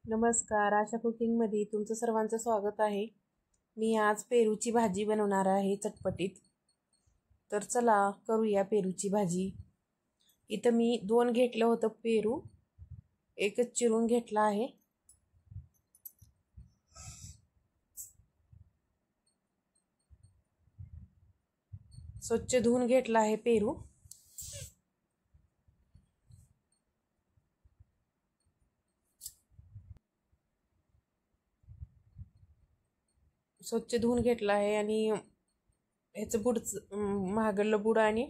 नमस्कार, आशा कुकिंगमध्ये तुमचं सर्वांचं स्वागत आहे. मी आज पेरूची भाजी बनवणार आहे चटपटीत. तर चला करूया पेरूची भाजी. इथं मी 2 घेतलं होतं पेरू, एकच चिरून घेतला आहे. स्वच्छ धुवून घेतला आहे पेरू. स्वच्छ धुवून घेतला आहे आणि ह्याचं महागडलं बुड आणि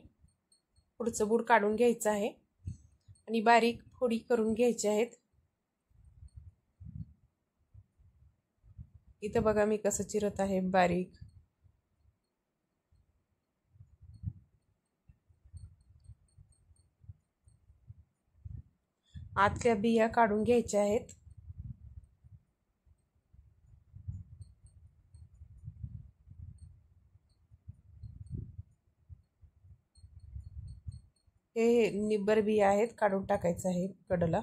पुढचं बुड काढून घ्यायचं आहे आणि बारीक फोडी करून घ्यायच्या आहेत. इथं बघा मी कसं चिरत आहे बारीक. आतल्या बिया काढून घ्यायच्या आहेत. हे निब्बर बिया आहेत, काढून टाकायचं आहे कडला,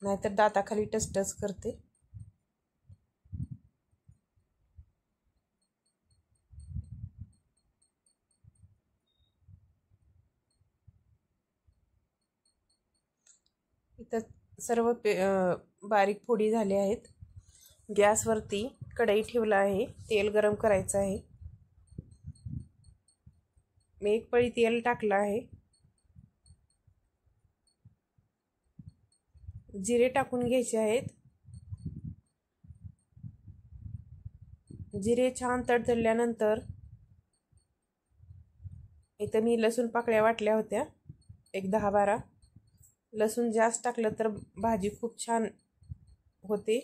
नाहीतर दाताखाली टचटच करते. इथं सर्व बारीक फोडी झाले आहेत. गॅसवरती कढई ठेवला आहे, तेल गरम करायचं आहे. मी 1 पळी तेल टाकलं आहे. जिरे टाकून घ्यायचे आहेत. जिरे छान तडतडल्यानंतर इथं मी लसूण पाकळ्या वाटल्या होत्या, एक 10-12. लसूण जास्त टाकलं तर भाजी खूप छान होते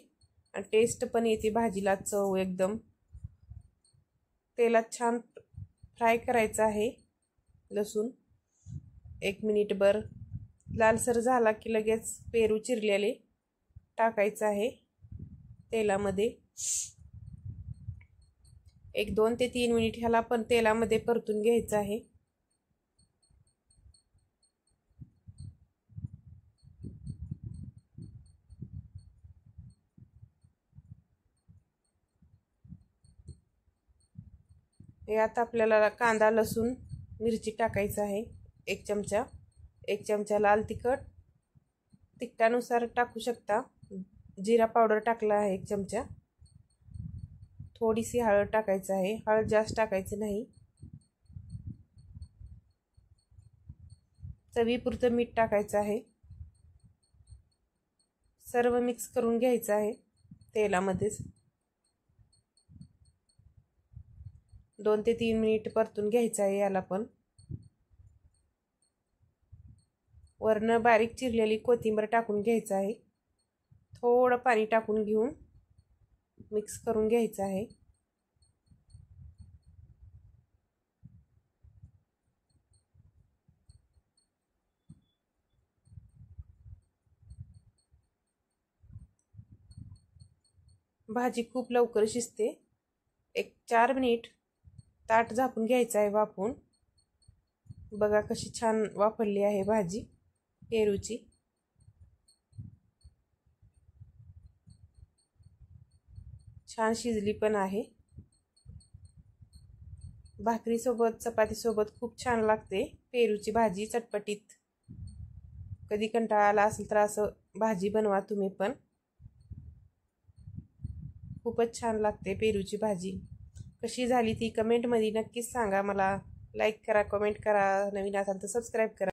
आणि टेस्ट पण येते भाजीला, चव एकदम. तेलात छान फ्राय करायचं आहे लसूण. 1 मिनिटभर लालसर झाला की लगेच पेरू चिरलेले टाकायचं आहे तेलामध्ये. 1-2 ते 3 मिनिट ह्याला पण तेलामध्ये परतून घ्यायचं आहे. यात आपल्याला कांदा, लसूण, मिरची टाकायचं आहे 1 चमचा. 1 चमचा लाल तिखट, तिखटानुसार टाकू शकता. जिरा पावडर टाकला आहे 1 चमचा. थोडीशी हळद टाकायचं आहे, हळद जास्त टाकायचं नाही. चवीपुरतं मीठ टाकायचं आहे. सर्व मिक्स करून घ्यायचं आहे तेलामध्येच. 2 ते 3 मिनिट परतून घ्यायचं आहे याला पण. वरनं बारीक चिरलेली कोथिंबीर टाकून घ्यायचं आहे. थोडं पाणी टाकून घेऊन मिक्स करून घ्यायचं आहे. भाजी खूप लवकर शिजते. 1-4 मिनिट ताट झाकून घ्यायचं आहे वाफवून. बघा कशी छान वाफरली आहे भाजी पेरूची. छान शिजली पण आहे. भाकरीसोबत, चपातीसोबत खूप छान लागते पेरूची भाजी चटपटीत. कधी कंटाळा आला असेल तर असं भाजी बनवा तुम्ही पण. खूपच छान लागते पेरूची भाजी. कशी झाली ती कमेंटमध्ये नक्कीच सांगा मला. लाईक करा, कमेंट करा, नवीन असाल तर सबस्क्राईब करा.